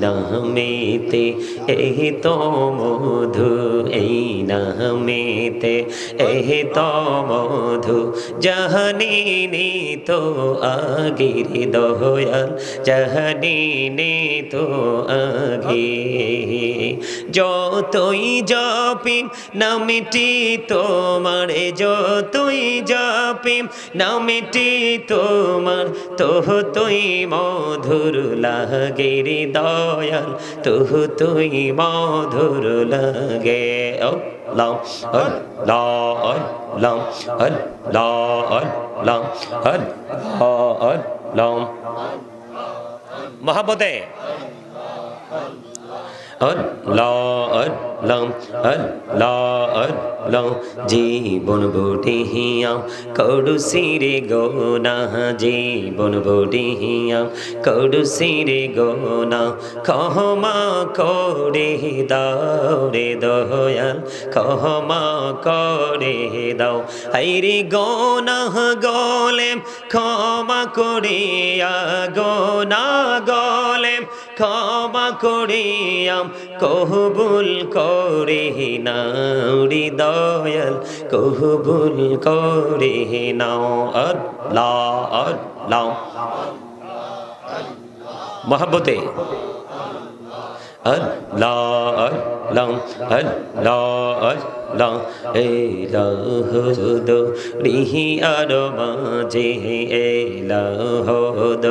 নামেতে এই তো মধু, এই নামেতে এই তো মধু, জাহানিনি তো আগের দয়াল, জাহানিনি তো আগে। যতই জপি নামটি তোমার, যতই জপি নামটি তোমার, তুই মধুর লাগে রে দয়াল, তুই মধুর লাগে। আল্লাহ আল্লাহ আল্লাহ আল্লাহ আল্লাহ আল্লাহ আল্লাহ মহব্বতে আল্লাহ আল্লাহ আল্লাহ আল্লাহ। জীবন বুটিহিয়া কড়ুসিরে গোনা, জীবন বুটিহিয়া কড়ুসিরে গোনা, ক্ষমা করে দাও রে দয়াল, ক্ষমা করে দাও। হাইরে গোনা গলেম ক্ষমা করিয়া, গোনা গলেম ক্ষমা করিয়া, কবুল করে নাও রে দয়াল, কবুল করে নাও। আল্লাহ আল্লাহ মহব্বতে আল্লাহ আল্লাহ আল্লাহ আল্লাহ। এলাহদ রিহিয়ার মাঝে, এলাহদ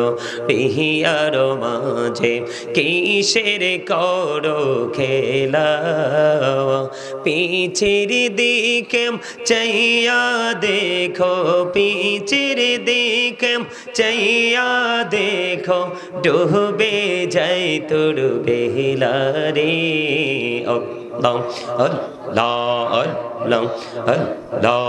রিহিয়ার মাঝে, কিসের করো খেলা, পিছের দিকে চাইয়া দেখো, পিছের দিকে চাইয়া দেখো, ডুবে যাই তোর বেলা রে। আল্লাহ আল্লাহ আল্লাহ আল্লাহ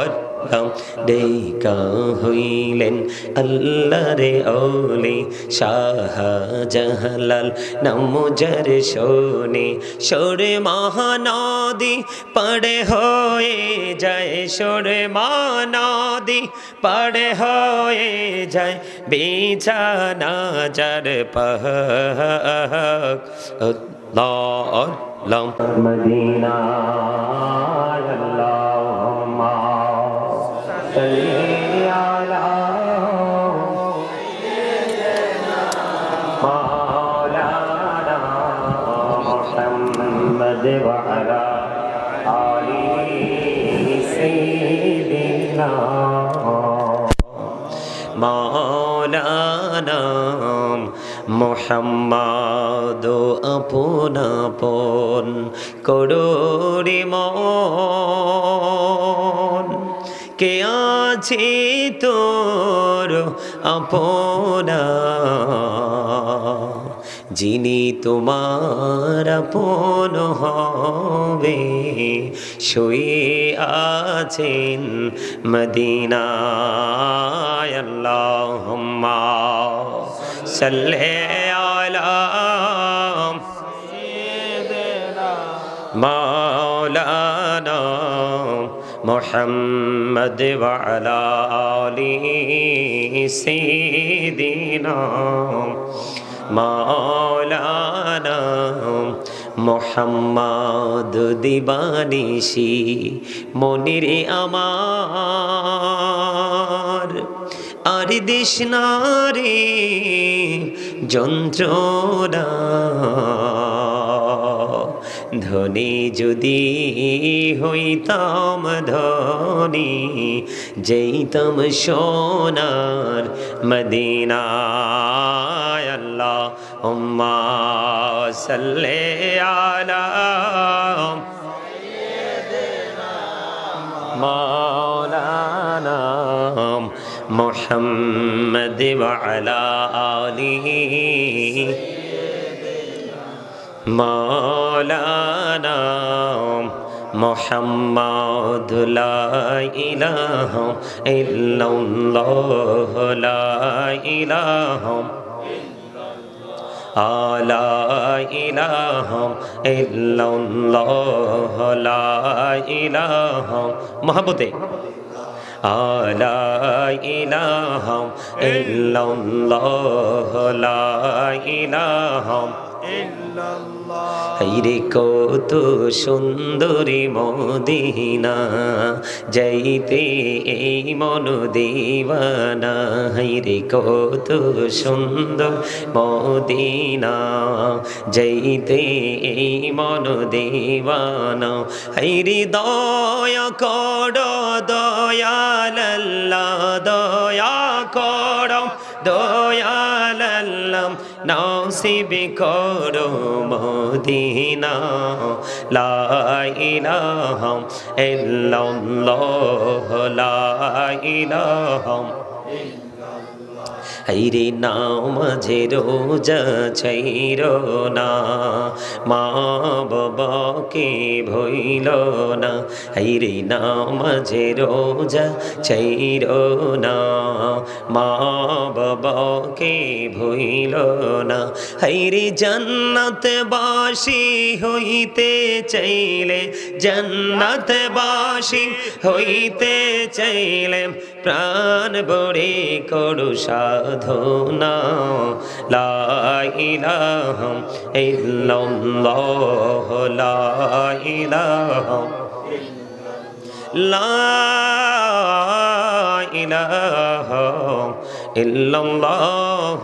আল্লাহ। দেখা হইলেন আল্লাহর ওলি শাহজালাল, নাম যার শোনে সরে মহানদী পাড়ে হয়ে যায়, সরে মহানদী পাড়ে হয়ে যায়, বিছানা যার পাক। আল্লাহ আল্লাহ মদিনা আল্লাহুম্মা সাল্লি আলা মাওলানা মুহাম্মদ ওয়া আলা আলি সাইয়্যিদিনা মাওলানা মুহাম্মদ। আপন আপন করোরে মন, কে আছে তোর আপনা, যিনি তোমার আপন হবে, শুয়ে আছেন মদিনায়। আল্লাহুম্মা সাল্লি আলা মাওলানা মুহাম্মদ ওয়া আলা আলি সাইয়্যিদিনা মাওলানা মুহাম্মদ। দিবানিশি মনিরে আমার, আর দেশনারে যন্ত্রণা, ধনী যদি হইতাম ধনী, যেইতাম সোনার মদিনায়। আল্লাহুম্মা সাল্লি আলা মাওলানা মুহাম্মদ ওয়া আলা আলিহি মাওলানা মুহাম্মদ। লা ইলাহা ইল্লাল্লাহ, লা ইলাহা লা ইলাহা ইল্লাল্লাহ, লা ইলাহা মহব্বতে লা ইলাহা ইল্লাল্লাহ লা ইলাহা হাইরে কত সুন্দরী মদিনা যাইতে এই মন দিওয়ানা হাইরে কত সুন্দর মদিনা যাইতে এই মন দিওয়ানা হাইরে দয়া কর দয়ালাল্লাহ দয়া কর দয়ালাল্লাহ নসিব করো মদিনা লা ইলাহা ইল্লাল্লাহ লা ইলাহা হাইরে নামাজে রোজা ছাইর না মা বাবাকে ভইল না হাইরে নামাজে রোজা ছাইর না মা বাবাকে ভইল না হাইরে জান্নাতবাসী হইতে চাইলে জান্নাতবাসী হইতে চাইলে প্রাণ বড়ে করু সাধনা লা ইলাহা ইল্লাল্লাহ লা ইলাহা লা ইলাহা ইল্লাল্লাহ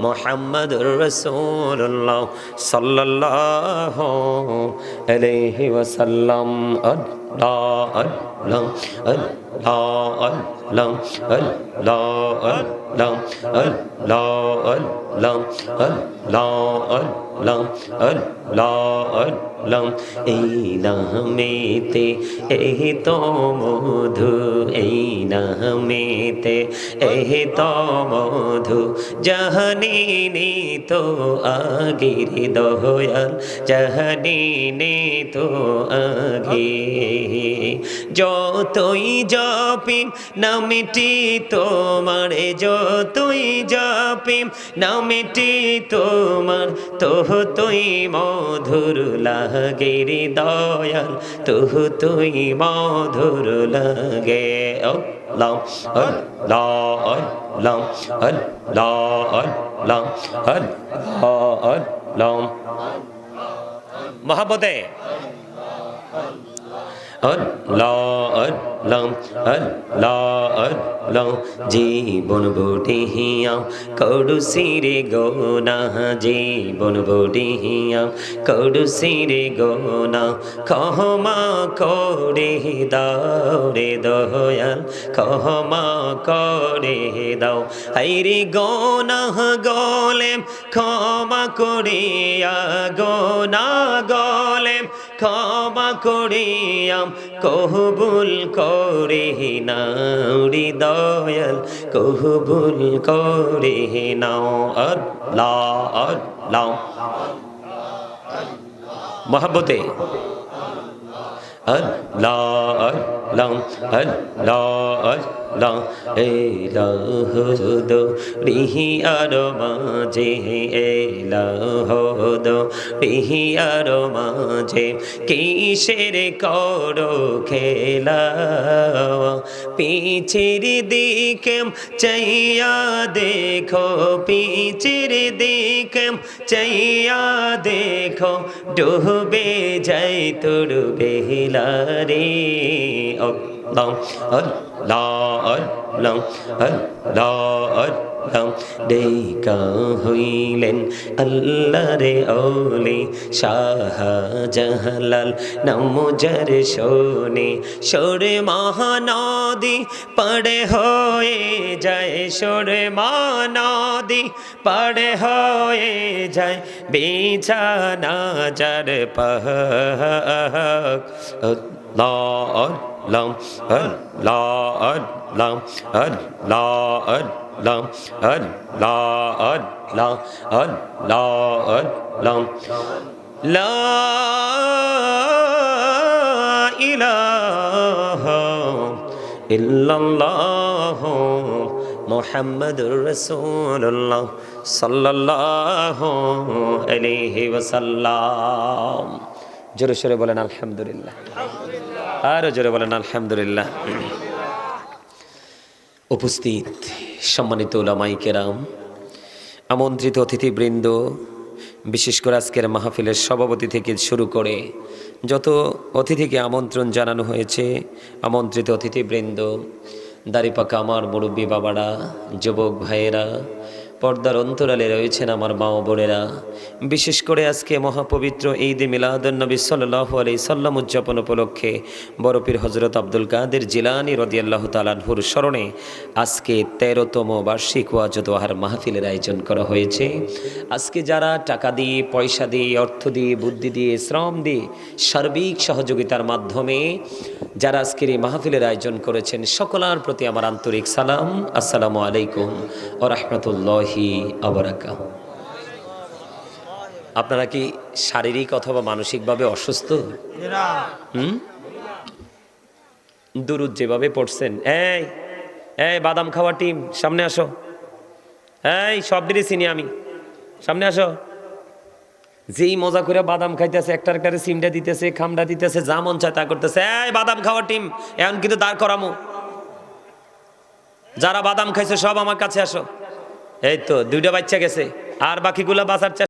মুহাম্মাদুর রাসূলুল্লাহ সাল্লাল্লাহু আলাইহি ওয়াসাল্লাম আল্লাহ আল্লাহ আল্লাহ আল্লাহ আল্লাহ আল্লাহ আল্লাহ আল্লাহ আল্লাহ আল্লাহ এই নামেতে এই তো মধু এই নামেতে এই তো মধু জাহানি তো আগের দয়াল জাহানি তো আগে যতই জপি নামটি তোমার যতই জপি নামটি তোমার তুই মধুর লাগে রে দয়াল তুই মধুর লাগে আল্লাহ আল্লাহ আল্লাহ আল্লাহ আল্লাহ আল্লাহ আল্লাহ মহব্বতে আল্লাহ আল্লাহ আল্লাহ আল্লাহ জীবন বটিহিয়া কড়ু সিরে গোনা জীবন বটিহিয়া কড়ু সিরে গোনা ক্ষমা করে দাও রে দয়াল ক্ষমা করে দাও হাইরে গোনা গলে ক্ষমা করিয়া গোনা গলে ক্ষমা করিয়া কবুল করে নাও রে দয়াল কবুল করে নাও আল্লাহ আল্লাহ মহব্বতে আল্লাহ আল্লাহ আল্লাহ আল্লাহ এলাহদ রিহিয়ার মাঝে এলাহদ রিহিয়ার মাঝে কিসের করো খেলা পিছের দিকে চাইয়া দেখো পিছের দিকে চাইয়া দেখো ডুবে যাই তোর বেলা রে আল্লাহ আল্লাহ আল্লাহ আল্লাহ আল্লাহ দেখা হইলেন আল্লাহ রে ওলি শাহজালাল নামজার শোনে সোরে মহানদী পড়ে হয়ে যায় সোরে মহানদী পড়ে হয়ে যায় বিছানা যার পাক আল্লাহ আল্লাহ আল্লাহ আল্লাহ আল্লাহ আল্লাহ আল্লাহ আল্লাহ আল্লাহ আল্লাহ লা ইলাহা ইল্লাল্লাহ মুহাম্মাদুর রাসূলুল্লাহ সাল্লাল্লাহু আলাইহি ওয়াসাল্লাম। জোরে সোরে বলেন আলহামদুলিল্লাহ, আরো জোরে বলেন আলহামদুলিল্লাহ। উপস্থিত সম্মানিত উলামায়ে কেরাম, আমন্ত্রিত অতিথিবৃন্দ, বিশেষ করে আজকের মাহফিলের সভাপতি থেকে শুরু করে যত অতিথিকে আমন্ত্রণ জানানো হয়েছে, আমন্ত্রিত অতিথিবৃন্দ, দাড়িপাকা আমার মুরব্বী বাবারা, যুবক ভাইয়েরা, পর্দার অন্তরালে রয়েছেন আমার মা ও বোনেরা, বিশেষ করে আজকে মহাপবিত্র ঈদ মিলাদুন্নবী সাল্লাল্লাহু আলাইহি সাল্লাম উদযাপন উপলক্ষে বড় পীর হযরত আব্দুল কাদের জিলানী রাদিয়াল্লাহু তাআলা আনহুর স্মরণে আজকে 13তম বার্ষিক ওয়াজ ও দোয়ার মাহফিলের আয়োজন করা হয়েছে। আজকে যারা টাকা দিয়ে, পয়সা দিয়ে, অর্থ দিয়ে, বুদ্ধি দিয়ে, শ্রম দিয়ে, সার্বিক সহযোগিতার মাধ্যমে যারা আজকের এই মাহফিলের আয়োজন করেছেন, সকলের প্রতি আমার আন্তরিক সালাম। আসসালামু আলাইকুম ওয়া রাহমাতুল্লাহি ওয়া বারাকাতুহু। আপনারা কি শারীরিক অথবা মানসিকভাবে অসুস্থ? দুরুদ যেভাবে পড়ছেন, এই এই বাদাম খাওয়া টিম সামনে আসো, এই সব দিনই চিনি আমি, সামনে আসো। যেই মজা করে বাদাম খাইতেছে, একটার একটারে সিমটা দিতেছে, খামটা দিতেছে, যা মন চায় তা করতেছে। এই বাদাম খাওয়া টিম এখন কিন্তু দাঁড় করামো, যারা বাদাম খাইছে সব আমার কাছে আসো। এই তো 2টা বাচ্চা গেছে, আর বাকিগুলা বাঁচার চেষ্টা